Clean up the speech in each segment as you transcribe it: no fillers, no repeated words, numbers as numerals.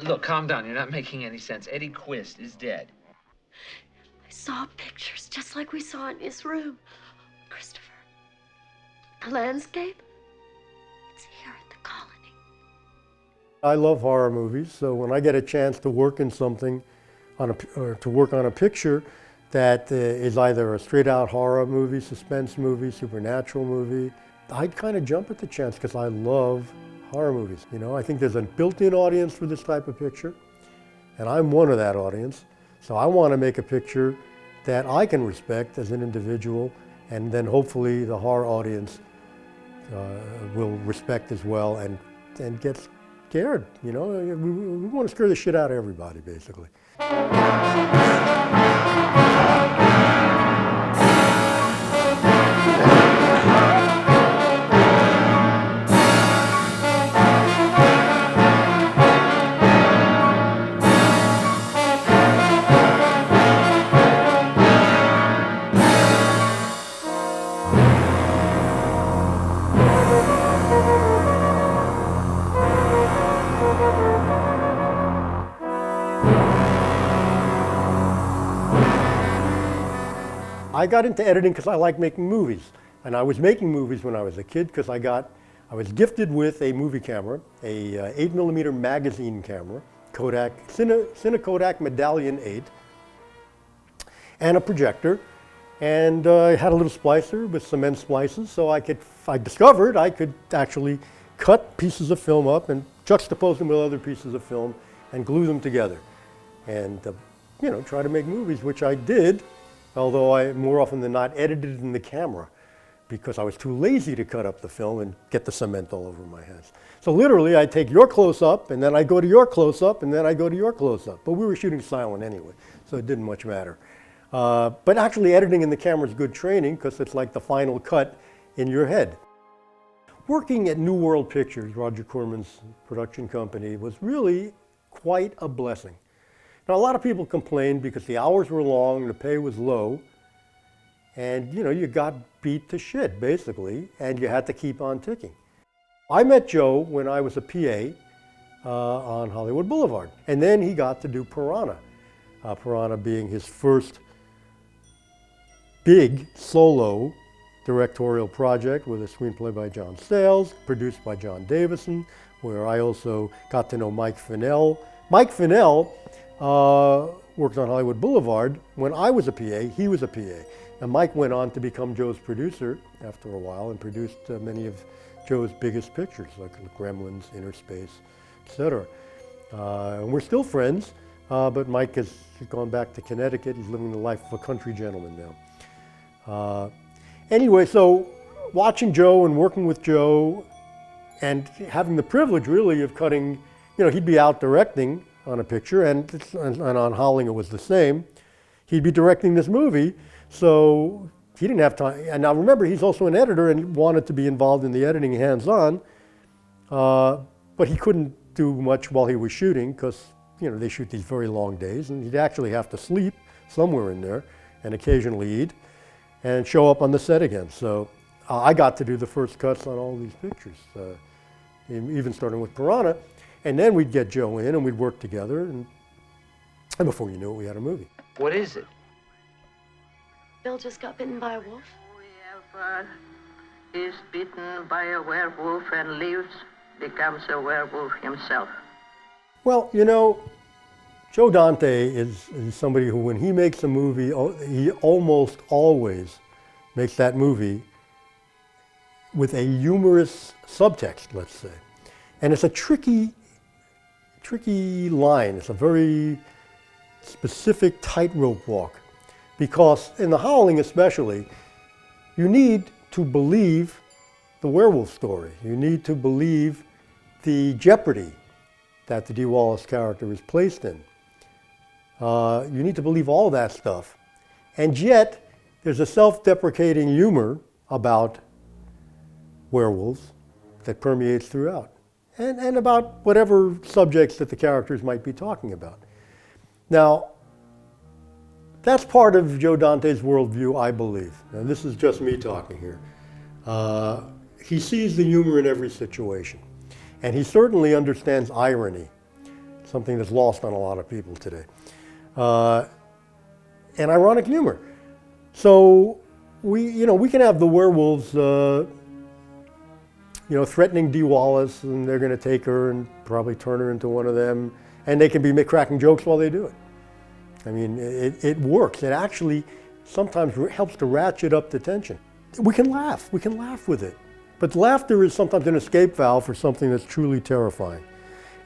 Look, calm down. You're not making any sense. Eddie Quist is dead. I saw pictures just like we saw in his room. Christopher, the landscape, it's here at the colony. I love horror movies, so when I get a chance to work in something, or to work on a picture that is either a straight-out horror movie, suspense movie, supernatural movie, I'd kind of jump at the chance because I love horror movies. You know, I think there's a built-in audience for this type of picture, and I'm one of that audience. So I want to make a picture that I can respect as an individual, and then hopefully the horror audience will respect as well and get scared. You know, we want to scare the shit out of everybody, basically. I got into editing because I like making movies. And I was making movies when I was a kid because I was gifted with a movie camera, a 8mm magazine camera, Kodak, Cine Kodak Medallion 8, and a projector. And I had a little splicer with cement splices, so I discovered I could actually cut pieces of film up and juxtapose them with other pieces of film and glue them together. And, you know, try to make movies, which I did. Although I more often than not edited in the camera because I was too lazy to cut up the film and get the cement all over my hands. So literally I take your close-up and then I go to your close-up and then I go to your close-up. But we were shooting silent anyway, so it didn't much matter. But actually editing in the camera is good training because it's like the final cut in your head. Working at New World Pictures, Roger Corman's production company, was really quite a blessing. Now, a lot of people complained because the hours were long, the pay was low, and you know, you got beat to shit, basically, and you had to keep on ticking. I met Joe when I was a PA on Hollywood Boulevard, and then he got to do Piranha. Piranha being his first big solo directorial project with a screenplay by John Sayles, produced by John Davison, where I also got to know Mike Finnell. Mike Finnell worked on Hollywood Boulevard. When I was a PA, he was a PA. And Mike went on to become Joe's producer after a while and produced many of Joe's biggest pictures, like Gremlins, Inner Space, etc. And we're still friends, but Mike has gone back to Connecticut. He's living the life of a country gentleman now. Anyway, so watching Joe and working with Joe and having the privilege really of cutting, you know, he'd be out directing on a picture, and on Howling it was the same. He'd be directing this movie, so he didn't have time. And now remember, he's also an editor and wanted to be involved in the editing hands-on, but he couldn't do much while he was shooting because, you know, they shoot these very long days, and he'd actually have to sleep somewhere in there and occasionally eat and show up on the set again. So I got to do the first cuts on all these pictures, even starting with Piranha. And then we'd get Joe in and we'd work together, and before you knew it, we had a movie. What is it? Bill just got bitten by a wolf. Whoever is bitten by a werewolf and lives becomes a werewolf himself. Well, you know, Joe Dante is somebody who, when he makes a movie, he almost always makes that movie with a humorous subtext, let's say. And it's a tricky line. It's a very specific tightrope walk, because in The Howling especially, you need to believe the werewolf story. You need to believe the jeopardy that the Dee Wallace character is placed in. You need to believe all that stuff. And yet, there's a self-deprecating humor about werewolves that permeates throughout. And about whatever subjects that the characters might be talking about. Now, that's part of Joe Dante's worldview, I believe. And this is just me talking here. He sees the humor in every situation. And he certainly understands irony. something that's lost on a lot of people today. And ironic humor. So we can have the werewolves, threatening Dee Wallace, and they're going to take her and probably turn her into one of them, and they can be cracking jokes while they do it. I mean, it works. It actually sometimes helps to ratchet up the tension. We can laugh with it. But laughter is sometimes an escape valve for something that's truly terrifying.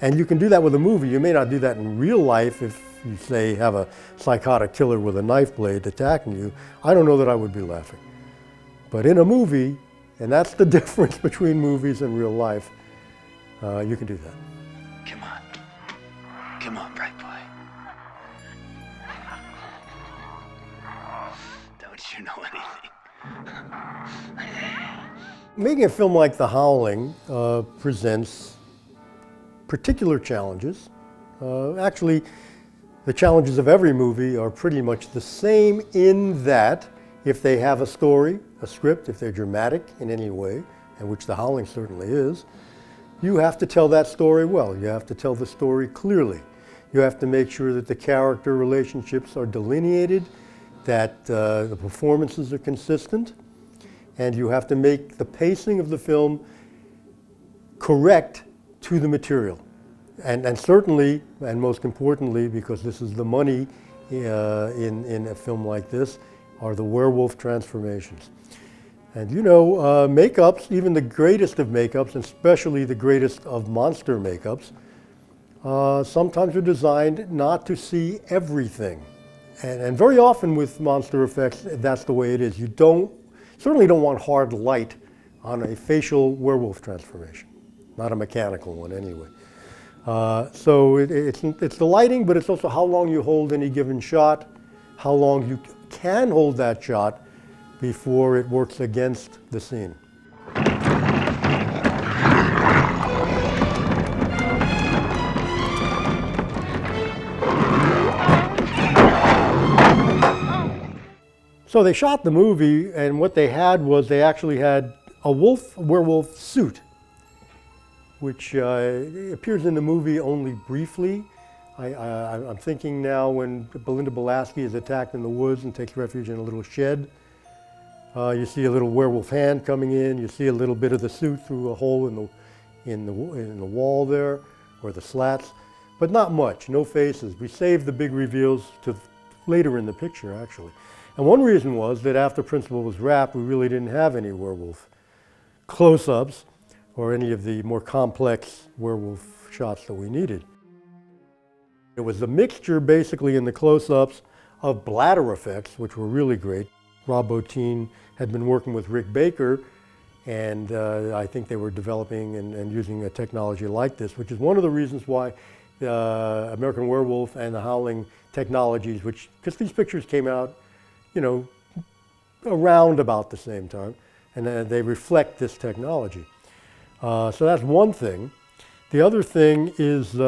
And you can do that with a movie. You may not do that in real life if you, say, have a psychotic killer with a knife blade attacking you. I don't know that I would be laughing. But in a movie, and that's the difference between movies and real life, you can do that. Come on, bright boy. Don't you know anything? Making a film like The Howling presents particular challenges. Actually, the challenges of every movie are pretty much the same in that if they have a story, a script, if they're dramatic in any way, and which The Howling certainly is, you have to tell that story well. You have to tell the story clearly. You have to make sure that the character relationships are delineated, that the performances are consistent, and you have to make the pacing of the film correct to the material. And certainly, and most importantly, because this is the money in a film like this, are the werewolf transformations. And makeups, even the greatest of makeups, and especially the greatest of monster makeups, sometimes are designed not to see everything. And very often with monster effects, that's the way it is. You certainly don't want hard light on a facial werewolf transformation, not a mechanical one anyway. So it's the lighting, but it's also how long you hold any given shot, how long you can hold that shot before it works against the scene. So they shot the movie, and what they had was they actually had a werewolf suit, which appears in the movie only briefly. I'm thinking now when Belinda Balaski is attacked in the woods and takes refuge in a little shed. You see a little werewolf hand coming in. You see a little bit of the suit through a hole in the wall there, or the slats, but not much. No faces. We saved the big reveals to later in the picture, actually. And one reason was that after Principal was wrapped, we really didn't have any werewolf close-ups or any of the more complex werewolf shots that we needed. It was a mixture, basically, in the close-ups of bladder effects, which were really great. Rob Bottin had been working with Rick Baker, and I think they were developing and using a technology like this, which is one of the reasons why American Werewolf and The Howling technologies, because these pictures came out, around about the same time, and they reflect this technology. So that's one thing. The other thing is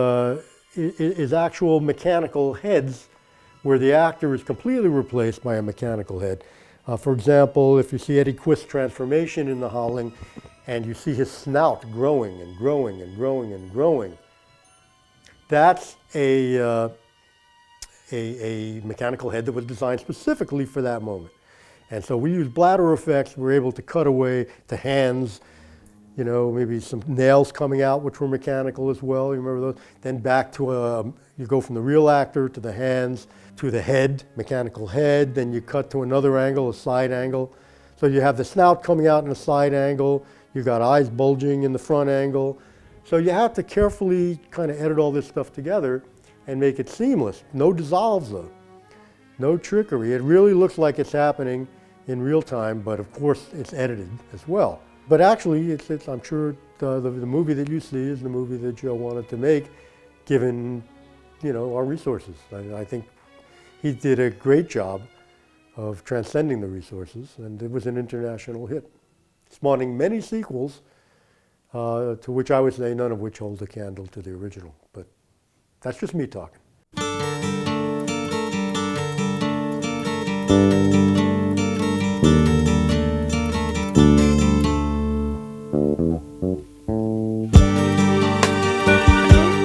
actual mechanical heads, where the actor is completely replaced by a mechanical head. For example, if you see Eddie Quist's transformation in The Howling, and you see his snout growing and growing and growing and growing, that's a mechanical head that was designed specifically for that moment. And so we used bladder effects. We were able to cut away to hands, maybe some nails coming out, which were mechanical as well. You remember those? Then back to you go from the real actor to the hands to the head, mechanical head. Then you cut to another angle, a side angle. So you have the snout coming out in a side angle. You've got eyes bulging in the front angle. So you have to carefully kind of edit all this stuff together and make it seamless. No dissolves though, no trickery. It really looks like it's happening in real time, but of course it's edited as well. But actually, I'm sure the movie that you see is the movie that Joe wanted to make, given our resources. I think he did a great job of transcending the resources, and it was an international hit, spawning many sequels, to which I would say none of which hold a candle to the original. But that's just me talking.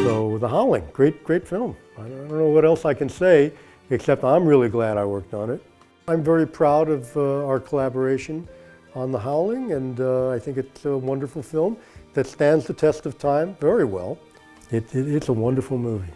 So The Howling, great film. I don't know what else I can say, except I'm really glad I worked on it. I'm very proud of our collaboration on The Howling, and I think it's a wonderful film that stands the test of time very well. It's a wonderful movie.